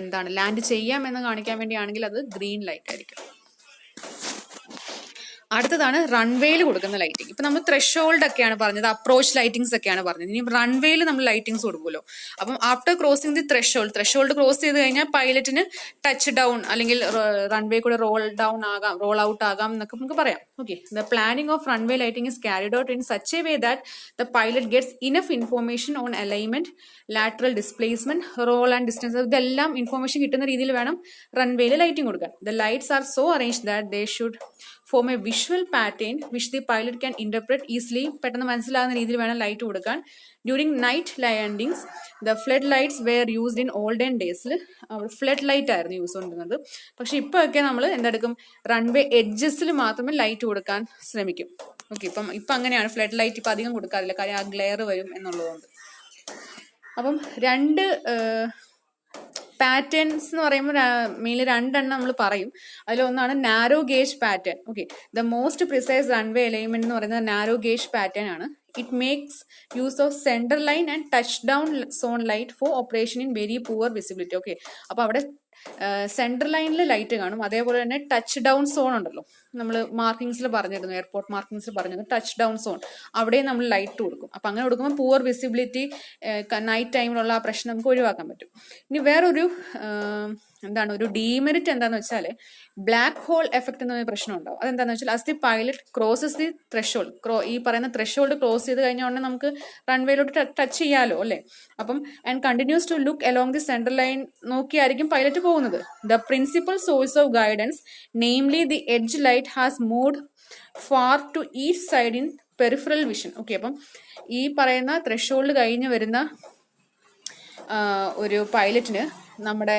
A: എന്താണ് ലാൻഡ് ചെയ്യാമെന്ന് കാണിക്കാൻ വേണ്ടിയാണെങ്കിൽ അത് ഗ്രീൻ ലൈറ്റ് ആയിരിക്കും. അടുത്തതാണ് റൺവേയിൽ കൊടുക്കുന്ന ലൈറ്റിംഗ്. ഇപ്പൊ നമ്മൾ ത്രഷോൾഡ് ഒക്കെയാണ് പറഞ്ഞത്, അപ്രോച്ച് ലൈറ്റിംഗ്സ് ഒക്കെയാണ് പറഞ്ഞത്. ഇനി റൺവേയിൽ നമ്മൾ ലൈറ്റിംഗ്സ് കൊടുക്കുമല്ലോ. അപ്പം after crossing the threshold cross ചെയ്ത് കഴിഞ്ഞാൽ പൈലറ്റിന് ടച്ച് ഡൗൺ അല്ലെങ്കിൽ റൺവേ കൂടെ റോൾ ഡൗൺ ആകാം, റോൾ ഔട്ട് ആകാം എന്നൊക്കെ നമുക്ക് പറയാം. Okay, the planning of runway lighting is carried out in such a way that the pilot gets enough information on alignment, lateral displacement, roll and distance. ഇതെല്ലാം information കിട്ടുന്ന രീതിയിൽ വേണം റൺവേയിൽ ലൈറ്റിംഗ് കൊടുക്കാൻ. The lights are so arrange that they should form a visual pattern which the pilot can interpret easily. പെട്ടെന്ന് മനസ്സിലാകുന്ന രീതിയിൽ വേണം ലൈറ്റ് കൊടുക്കാൻ. During night landings the flood lights were used in olden ഡേയ്സിൽ ഫ്ലഡ് ലൈറ്റ് ആയിരുന്നു use കൊണ്ടിരുന്നത്. പക്ഷെ ഇപ്പോൾ ഒക്കെ നമ്മൾ എന്തെടുക്കും, റൺവേ എഡ്ജസിൽ മാത്രമേ ലൈറ്റ് കൊടുക്കാൻ ശ്രമിക്കും. ഓക്കെ, ഇപ്പം അങ്ങനെയാണ്, ഫ്ലഡ് ലൈറ്റ് ഇപ്പം അധികം കൊടുക്കാറില്ല, കാര്യം ആ ഗ്ലെയർ വരും എന്നുള്ളതുകൊണ്ട്. അപ്പം രണ്ട് പാറ്റേൺസ് എന്ന് പറയുമ്പോൾ മെയിൻലി 2 നമ്മൾ പറയും. അതിലൊന്നാണ് narrow gauge pattern. Okay, the most precise runway alignment എന്ന് പറയുന്നത് നാരോ ഗേജ് പാറ്റേൺ ആണ്. It makes use of central line and touch down zone light for operation in very poor visibility. Okay, അപ്പൊ അവിടെ central ലൈനിൽ light കാണും, അതേപോലെ തന്നെ touch down zone ഉണ്ടല്ലോ, നമ്മൾ മാർക്കിങ്സിൽ പറഞ്ഞിരുന്നു, എയർപോർട്ട് മാർക്കിങ്സിൽ പറഞ്ഞിരുന്നു ടച്ച് ഡൗൺ സോൺ, അവിടെയും നമ്മൾ ലൈറ്റ് കൊടുക്കും. അപ്പം അങ്ങനെ കൊടുക്കുമ്പോൾ പുവർ വിസിബിലിറ്റി നൈറ്റ് ടൈമിലുള്ള ആ പ്രശ്നം നമുക്ക് ഒഴിവാക്കാൻ പറ്റും. ഇനി വേറൊരു ഒരു ഡീമെറിറ്റ് എന്താണെന്ന് വെച്ചാൽ ബ്ലാക്ക് ഹോൾ എഫക്ട് എന്ന പ്രശ്നം ഉണ്ടാവും. അതെന്താണെന്ന് വെച്ചാൽ as the pilot crosses the threshold, ഈ പറയുന്ന ത്രഷോൾഡ് ക്രോസ് ചെയ്ത് കഴിഞ്ഞ ഉടനെ നമുക്ക് റൺവേയിലോട്ട് ടച്ച് ചെയ്യാലോ അല്ലേ. അപ്പം and continues to look along the central line നോക്കിയായിരിക്കും പൈലറ്റ് പോകുന്നത്. The principal source of guidance namely the edge light has moved far to each side in peripheral vision. Okay, അപ്പം ഈ പറയുന്ന ത്രഷോൾഡ് കഴിഞ്ഞ് വരുന്ന ഒരു പൈലറ്റിന് നമ്മുടെ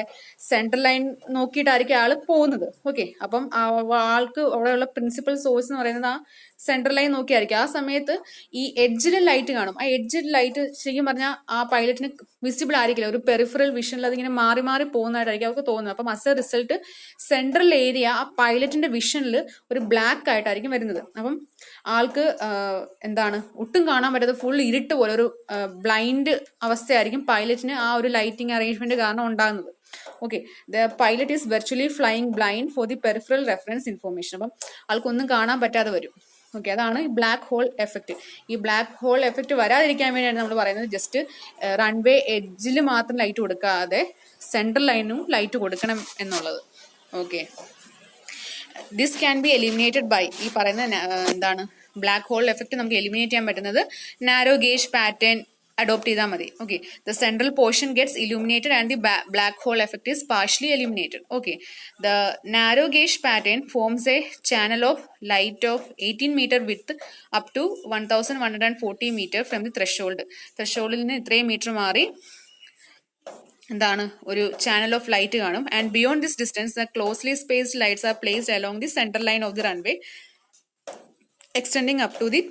A: സെൻട്രൽ ലൈൻ നോക്കിയിട്ടായിരിക്കും ആള് പോകുന്നത്. ഓക്കെ, അപ്പം ആൾക്ക് അവിടെയുള്ള പ്രിൻസിപ്പൽ സോഴ്സ് എന്ന് പറയുന്നത് ആ സെൻട്രൽ ലൈൻ നോക്കിയായിരിക്കും. ആ സമയത്ത് ഈ എഡ്ജിൽ ലൈറ്റ് കാണും. ആ എഡ്ജിൽ ലൈറ്റ് ശരിക്കും പറഞ്ഞാൽ ആ പൈലറ്റിന് വിസിബിൾ ആയിരിക്കില്ല, ഒരു പെരിഫറൽ വിഷനിൽ അതിങ്ങനെ മാറി മാറി പോകുന്നതായിട്ടായിരിക്കും അവർക്ക് തോന്നുന്നത്. അപ്പം as A result central area ആ പൈലറ്റിന്റെ വിഷനിൽ ഒരു ബ്ലാക്ക് ആയിട്ടായിരിക്കും വരുന്നത്. അപ്പം ആൾക്ക് ഒട്ടും കാണാൻ പറ്റാത്ത ഫുൾ ഇരുട്ട് പോലെ ഒരു ബ്ലൈൻഡ് അവസ്ഥയായിരിക്കും പൈലറ്റിന് ആ ഒരു ലൈറ്റിംഗ് അറേഞ്ച്മെന്റ് കാരണം ഉണ്ടാകുന്നത്. Okay, the pilot is virtually flying blind for the peripheral reference information. അപ്പം ആൾക്കൊന്നും കാണാൻ പറ്റാതെ വരും. ഓക്കെ, അതാണ് ഈ ബ്ലാക്ക് ഹോൾ എഫക്റ്റ്. ഈ ബ്ലാക്ക് ഹോൾ എഫക്റ്റ് വരാതിരിക്കാൻ വേണ്ടിയാണ് നമ്മൾ പറയുന്നത് ജസ്റ്റ് റൺവേ എഡ്ജിൽ മാത്രം ലൈറ്റ് കൊടുക്കാതെ സെൻട്രൽ ലൈനും ലൈറ്റ് കൊടുക്കണം എന്നുള്ളത്. Okay, this can be eliminated by ഈ പറയുന്ന ബ്ലാക്ക് ഹോൾ എഫക്റ്റ് നമുക്ക് എലിമിനേറ്റ് ചെയ്യാൻ പറ്റുന്നത് നാരോ ഗേജ് പാറ്റേൺ അഡോപ്റ്റ് ചെയ്താൽ മതി. Okay, the central portion gets illuminated and the black hole effect is partially eliminated. Okay, the narrow gauge pattern forms a channel of light of 18 metre with up to 1140 metre from the ത്രഷോൾഡിൽ നിന്ന് ഇത്രയും metre മാറി ഒരു channel of light കാണും. And beyond this distance the closely spaced lights are placed along the central line of the runway extending up to the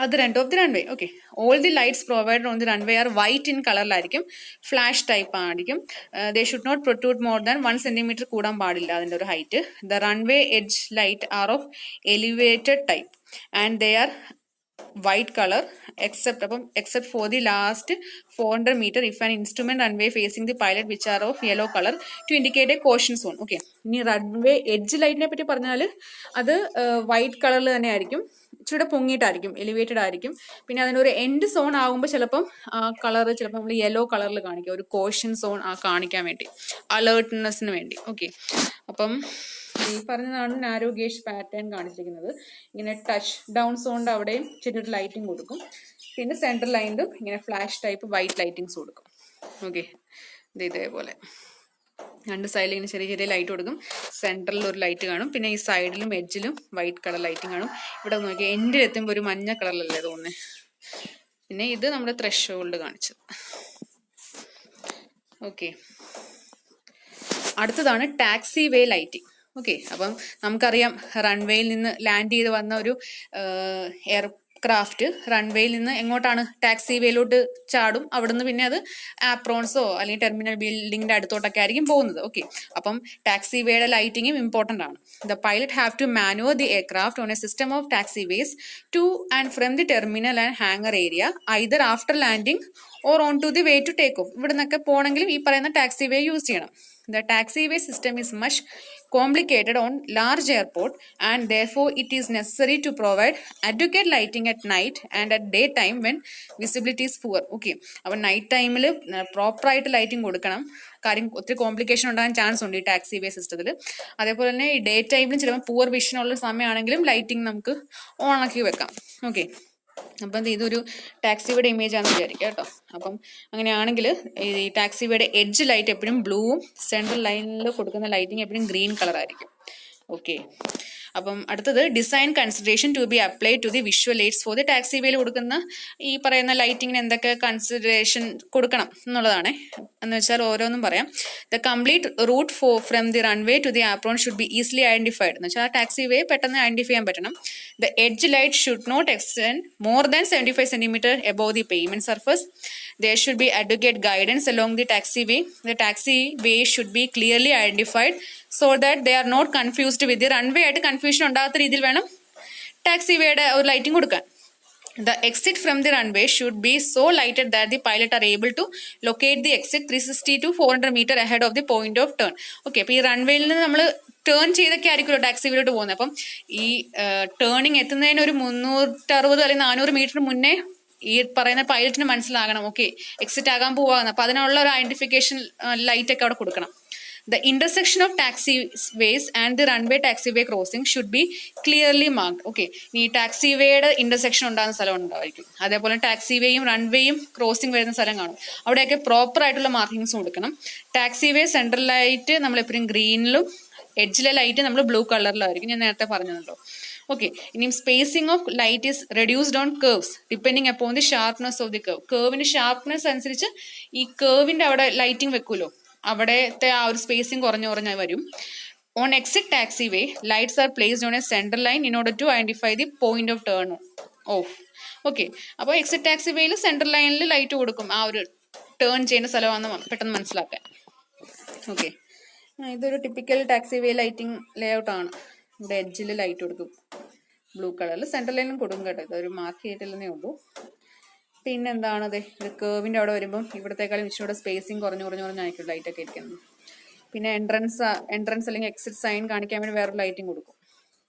A: other end of the runway. Okay, all the lights provided on the runway are white in color. Flash type ആയിരിക്കും. They should not protrude more than 1 centimeter കൂടാൻ പാടില്ല അതിൻ്റെ ഒരു height. The runway edge light are of elevated type and they are white color except for the last 400 meter if an instrument runway facing the pilot which are of yellow color to indicate a caution zone. Okay, ഇനി runway edge ലൈറ്റിനെ പറ്റി പറഞ്ഞാൽ അത് white കളറിൽ തന്നെ ആയിരിക്കും, ഇച്ചിരി പൊങ്ങിയിട്ടായിരിക്കും, elevated ആയിരിക്കും. പിന്നെ അതിനൊരു എൻഡ് സോൺ ആകുമ്പോൾ ചിലപ്പം ആ കളർ ചിലപ്പോൾ നമ്മൾ യെല്ലോ കളറിൽ കാണിക്കും, ഒരു കോഷൻ സോൺ കാണിക്കാൻ വേണ്ടി, അലേർട്ട്നെസ്സിന് വേണ്ടി. ഓക്കെ, അപ്പം ഈ പറഞ്ഞതാണ് നാരോ ഗേജ് പാറ്റേൺ കാണിച്ചിരിക്കുന്നത്. ഇങ്ങനെ ടച്ച് ഡൗൺ സോണിൻ്റെ അവിടെയും ചെറിയൊരു ലൈറ്റിംഗ് കൊടുക്കും. പിന്നെ സെൻട്രൽ ലൈനിലും ഇങ്ങനെ ഫ്ലാഷ് ടൈപ്പ് വൈറ്റ് ലൈറ്റിങ്സ് കൊടുക്കും. ഓക്കെ, ഇതേപോലെ രണ്ട് സൈഡിൽ ഇങ്ങനെ ചെറിയ ചെറിയ ലൈറ്റ് കൊടുക്കും. സെൻട്രലിൽ ഒരു ലൈറ്റ് കാണും. പിന്നെ ഈ സൈഡിലും എഡ്ജിലും വൈറ്റ് കളർ ലൈറ്റിംഗ് കാണും. ഇവിടെ നോക്കി എൻഡിൽ എത്തുമ്പോൾ ഒരു മഞ്ഞ കളറിലല്ലേ തോന്നുന്നത്. പിന്നെ ഇത് നമ്മുടെ ത്രെഷോൾഡ് കാണിച്ചത്. ഓക്കെ, അടുത്തതാണ് ടാക്സി വേ ലൈറ്റിംഗ്. ഓക്കെ, അപ്പം നമുക്കറിയാം റൺവേയിൽ നിന്ന് ലാൻഡ് ചെയ്ത് വന്ന ഒരു എയർക്രാഫ്റ്റ് റൺവേയിൽ നിന്ന് എങ്ങോട്ടാണ് ടാക്സി വേയിലോട്ട് ചാടും. അവിടുന്ന് പിന്നെ അത് ആപ്രോൺസോ അല്ലെങ്കിൽ ടെർമിനൽ ബിൽഡിങ്ങിന്റെ അടുത്തോട്ടൊക്കെ ആയിരിക്കും പോകുന്നത്. ഓക്കെ, അപ്പം ടാക്സി വേയുടെ ലൈറ്റിങ്ങും ഇമ്പോർട്ടൻ്റ് ആണ്. The pilot have to maneuver the aircraft on a system of taxiways to and from the terminal and hangar area either after landing or on to the way to take off. ഇവിടെ നിന്നൊക്കെ പോകണമെങ്കിലും ഈ പറയുന്ന taxiway use ചെയ്യണം. The taxiway system is much complicated on large airport and therefore it is necessary to provide adequate lighting at night and at daytime when visibility is poor. Okay, അപ്പോൾ night ടൈമിൽ പ്രോപ്പറായിട്ട് lighting കൊടുക്കണം. കാര്യം ഒത്തിരി complication ഉണ്ടാകാൻ chance ഉണ്ട് ഈ taxi വേ സിസ്റ്റത്തിൽ. അതേപോലെ തന്നെ ഈ ഡേ ടൈമിലും ചിലപ്പോൾ പൂവർ വിഷൻ ഉള്ള സമയമാണെങ്കിലും ലൈറ്റിംഗ് നമുക്ക് ഓൺ ആക്കി വെക്കാം. ഓക്കെ, അപ്പം ഇതൊരു ടാക്സിയുടെ ഇമേജ് ആണെന്ന് വിചാരിക്കുക കേട്ടോ. അപ്പം അങ്ങനെയാണെങ്കിൽ ഈ ടാക്സിയുടെ എഡ്ജ് ലൈറ്റ് എപ്പോഴും ബ്ലൂവും സെൻട്രൽ ലൈനിൽ കൊടുക്കുന്ന ലൈറ്റിംഗ് എപ്പോഴും ഗ്രീൻ കളർ ആയിരിക്കും. ഓക്കെ, അപ്പം അടുത്തത് design consideration to be apply to the visual aids for the taxi വേയിൽ കൊടുക്കുന്ന ഈ പറയുന്ന ലൈറ്റിങ്ങിന് എന്തൊക്കെ കൺസിഡറേഷൻ കൊടുക്കണം എന്നുള്ളതാണ്. എന്ന് വെച്ചാൽ ഓരോന്നും പറയാം. The complete route from the runway to the apron should be easily identified. എന്ന് വെച്ചാൽ ആ ടാക്സി വേ പെട്ടെന്ന് ഐഡന്റിഫൈ ചെയ്യാൻ പറ്റണം. The edge light should not extend more than 75 centimeters above the pavement surface. There should be adequate guidance along the taxiway. The taxiway should be clearly identified so that they are not confused with the runway. ആയിട്ട് confusion ഉണ്ടാകാത്ത രീതിയിൽ വേണം ടാക്സിവേയുടെ ഒരു lighting കൊടുക്കാൻ. The exit from the runway should be so lighted that the pilot are able to locate the exit 360 to 400 meters ahead of the point of turn. Okay, അപ്പോൾ ഈ റൺവേയിൽ നിന്ന് നമ്മൾ ടേൺ ചെയ്തൊക്കെ ആയിരിക്കുമല്ലോ ടാക്സിവിലോട്ട് പോകുന്നത്. അപ്പം ഈ ടേണിങ് എത്തുന്നതിന് ഒരു 360 അല്ലെങ്കിൽ 400 മീറ്റർ മുന്നേ ഈ പറയുന്ന പൈലറ്റിന് മനസ്സിലാകണം ഓക്കെ എക്സിറ്റ് ആകാൻ പോവാന്ന്. അപ്പം അതിനുള്ള ഒരു ഐഡന്റിഫിക്കേഷൻ ലൈറ്റ് ഒക്കെ അവിടെ കൊടുക്കണം. The intersection of taxiways and the runway taxiway crossing should be clearly marked. Okay, ഈ ടാക്സിവേയുടെ ഇന്റർസെക്ഷൻ ഉണ്ടാകുന്ന സ്ഥലം ഉണ്ടായിരിക്കും. അതേപോലെ ടാക്സിവേയും റൺവേയും ക്രോസിംഗ് വരുന്ന സ്ഥലം കാണും. അവിടെയൊക്കെ പ്രോപ്പർ ആയിട്ടുള്ള മാർക്കിങ്സ് കൊടുക്കണം. ടാക്സിവേ സെൻട്രൽ ലൈറ്റ് നമ്മൾ എപ്പോഴും ഗ്രീനിലും എഡ്ജിലെ ലൈറ്റ് നമ്മൾ ബ്ലൂ കളറിലായിരിക്കും. ഞാൻ നേരത്തെ പറഞ്ഞല്ലോ. ഓക്കെ, ഇനിയും spacing of light is reduced on curves depending upon the sharpness of the curve. കേർവിന്റെ ഷാർപ്നെസ് അനുസരിച്ച് ഈ കേർവിന്റെ അവിടെ ലൈറ്റിംഗ് വെക്കുമല്ലോ, അവിടത്തെ ആ ഒരു സ്പേസിംഗ് കുറഞ്ഞായി വരും. On exit taxiway lights are placed on a central line in order to identify the point of turn off. Okay, അപ്പോൾ എക്സിറ്റ് ടാക്സി വേയിൽ സെൻട്രൽ ലൈനിൽ ലൈറ്റ് കൊടുക്കും ആ ഒരു ടേൺ ചെയ്യുന്ന സ്ഥലമാണെന്ന് പെട്ടെന്ന് മനസ്സിലാക്കാൻ. ഓക്കെ, ഇതൊരു ടിപ്പിക്കൽ ടാക്സി വേ ലൈറ്റിംഗ് ലേ ഔട്ടാണ്. ഇവിടെ എഡ്ജിൽ ലൈറ്റ് കൊടുക്കും ബ്ലൂ കളറിൽ, സെൻട്രൽ ലൈനിലും കൊടുക്കും കേട്ടോ. ഇതൊരു മാർക്ക് ചെയ്തിട്ടില്ലെന്നേ ഉള്ളൂ. പിന്നെന്താണത്, ഇത് കേർവിൻ്റെ അവിടെ വരുമ്പം ഇവിടത്തേക്കാളും ഇച്ചിരി സ്പേസിങ് കുറഞ്ഞായിരിക്കും ലൈറ്റൊക്കെ ഇരിക്കുന്നത്. പിന്നെ എൻട്രൻസ് അല്ലെങ്കിൽ എക്സിറ്റ് സൈൻ കാണിക്കാൻ വേണ്ടി വേറെ ലൈറ്റിംഗ് കൊടുക്കും.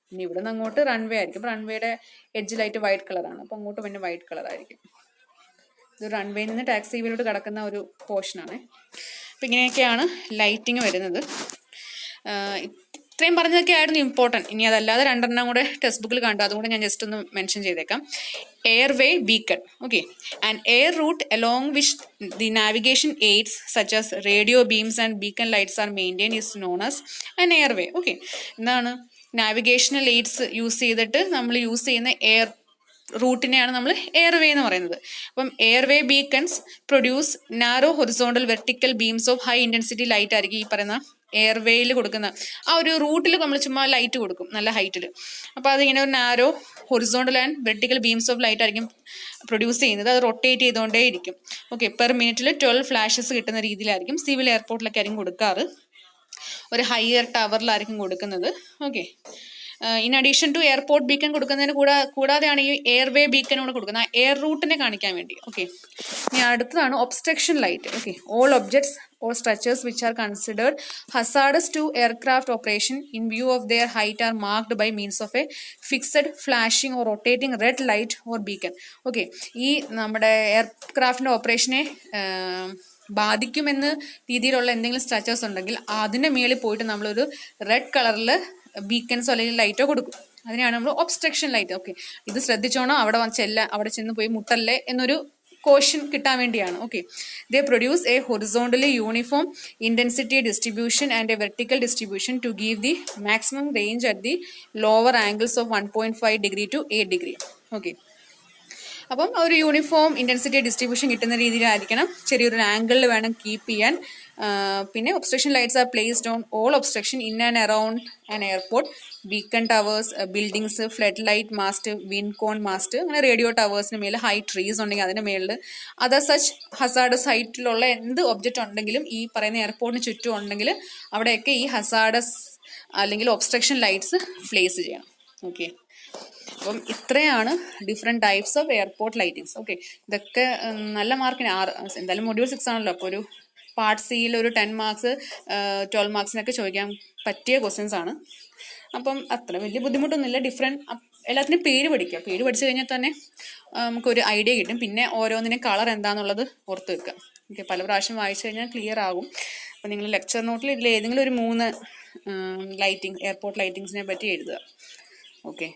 A: പിന്നെ ഇവിടെ നിന്ന് അങ്ങോട്ട് റൺവേ ആയിരിക്കും. റൺവേയുടെ എഡ്ജ് ലൈറ്റ് വൈറ്റ് കളറാണ്, അപ്പം അങ്ങോട്ട് പിന്നെ വൈറ്റ് കളറായിരിക്കും. ഇത് റൺവേയിൽ നിന്ന് ടാക്സിയിലോട്ട് കിടക്കുന്ന ഒരു പോർഷനാണ്. അപ്പം ഇങ്ങനെയൊക്കെയാണ് ലൈറ്റിങ് വരുന്നത്. ഇത്രയും പറഞ്ഞതൊക്കെ ആയിരുന്നു ഇമ്പോർട്ടൻറ്റ്. ഇനി അതല്ലാതെ രണ്ടെണ്ണം കൂടെ ടെക്സ്റ്റ് ബുക്കിൽ കണ്ടു, അതുകൊണ്ട് ഞാൻ ജസ്റ്റ് ഒന്ന് മെൻഷൻ ചെയ്തേക്കാം. Airway beacon. Okay, and air route along which the navigation aids such as radio beams and beacon lights are maintain is known as an airway. Okay, എന്താണ് നാവിഗേഷണൽ എയ്ഡ്സ് യൂസ് ചെയ്തിട്ട് നമ്മൾ use ചെയ്യുന്ന air റൂട്ടിനെയാണ് നമ്മൾ airway എന്ന് പറയുന്നത്. അപ്പം airway beacons produce narrow horizontal vertical beams of high intensity light ആയിരിക്കും ഈ പറയുന്ന എയർവേയിൽ കൊടുക്കുന്ന ആ ഒരു റൂട്ടിൽ നമ്മൾ ചുമ്മാ ലൈറ്റ് കൊടുക്കും നല്ല ഹൈറ്റിൽ. അപ്പോൾ അതിങ്ങനെ ഒരു narrow horizontal and vertical beams of light ആയിരിക്കും പ്രൊഡ്യൂസ് ചെയ്യുന്നത്. അത് റൊട്ടേറ്റ് ചെയ്തുകൊണ്ടേ ഇരിക്കും. ഓക്കെ, പെർ മിനിറ്റിൽ 12 ഫ്ലാഷസ് കിട്ടുന്ന രീതിയിലായിരിക്കും സിവിൽ എയർപോർട്ടിലൊക്കെ ആയിരിക്കും കൊടുക്കാറ്. ഒരു ഹയർ ടവറിലായിരിക്കും കൊടുക്കുന്നത്. Okay, in addition to airport beacon കൊടുക്കുന്നതിന് കൂടാതെയാണ് ഈ എയർവേ ബീക്കൺ കൂടെ കൊടുക്കുന്നത്, എയർ റൂട്ടിനെ കാണിക്കാൻ വേണ്ടി. ഓക്കെ, ഇനി അടുത്തതാണ് obstruction light. Okay, all objects or structures which are considered hazardous to aircraft operation in view of their height are marked by means of a fixed flashing or rotating red light or beacon. Okay, ഈ നമ്മുടെ എയർക്രാഫ്റ്റിന്റെ ഓപ്പറേഷനെ ബാധിക്കുമെന്ന രീതിയിലുള്ള എന്തെങ്കിലും structures ഉണ്ടെങ്കിൽ അതിൻ്റെ മേളിൽ പോയിട്ട് നമ്മളൊരു red കളറിൽ ബീക്കൻസോ അല്ലെങ്കിൽ ലൈറ്റോ കൊടുക്കും. അതിനെയാണ് നമ്മൾ ഒബ്സ്ട്രക്ഷൻ ലൈറ്റ്. ഓക്കെ, ഇത് ശ്രദ്ധിച്ചോണം, അവിടെ ചെന്ന് പോയി മുട്ടല്ലേ എന്നൊരു കോഷൻ കിട്ടാൻ വേണ്ടിയാണ്. Okay, they produce a horizontally uniform intensity distribution and a vertical distribution to give the maximum range at the lower angles of 1.5 degree to 8 degree. Okay, അപ്പം ഒരു യൂണിഫോം ഇന്റൻസിറ്റി ഡിസ്ട്രിബ്യൂഷൻ കിട്ടുന്ന രീതിയിലായിരിക്കണം, ചെറിയൊരു ആംഗിളിൽ വേണം കീപ്പ് ചെയ്യാൻ. പിന്നെ obstruction lights are placed on all obstruction in and around an airport, beacon towers, buildings, flood light mast, wind cone mast, അങ്ങനെ radio ടവേഴ്സിന് മേലെ ഹൈ ട്രീസ് ഉണ്ടെങ്കിൽ അതിന് മേളിൽ അതർ സച്ച് ഹസാഡസ് ഹൈറ്റിലുള്ള എന്ത് ഒബ്ജക്റ്റ് ഉണ്ടെങ്കിലും ഈ പറയുന്ന എയർപോർട്ടിന് ചുറ്റും ഉണ്ടെങ്കിൽ അവിടെയൊക്കെ ഈ ഹസാഡസ് അല്ലെങ്കിൽ ഒബ്സ്ട്രക്ഷൻ ലൈറ്റ്സ് പ്ലേസ് ചെയ്യണം. ഓക്കെ, അപ്പം ഇത്രയാണ് different types of airport lightings. Okay, ഇതൊക്കെ നല്ല മാർക്കിന് എന്തായാലും മൊഡ്യൂൾ 6 ആണല്ലോ, അപ്പോൾ ഒരു പാർട്ട് സിയിൽ ഒരു 10 മാർക്സ് 12 മാർക്സിനൊക്കെ ചോദിക്കാൻ പറ്റിയ ക്വസ്റ്റ്യൻസ് ആണ്. അപ്പം അത്ര വലിയ ബുദ്ധിമുട്ടൊന്നുമില്ല. എല്ലാത്തിനും പേര് പഠിക്കുക. പേര് പഠിച്ചു കഴിഞ്ഞാൽ തന്നെ നമുക്കൊരു ഐഡിയ കിട്ടും. പിന്നെ ഓരോന്നിനും കളർ എന്താണെന്നുള്ളത് ഓർത്ത് വെക്കുക. ഓക്കെ, പല പ്രാവശ്യം വായിച്ചു കഴിഞ്ഞാൽ ക്ലിയർ ആകും. അപ്പം നിങ്ങൾ ലെക്ചർ നോട്ടിൽ ഇതിൽ ഏതെങ്കിലും ഒരു 3 എയർപോർട്ട് ലൈറ്റിങ്സിനെ പറ്റി എഴുതുക. ഓക്കെ.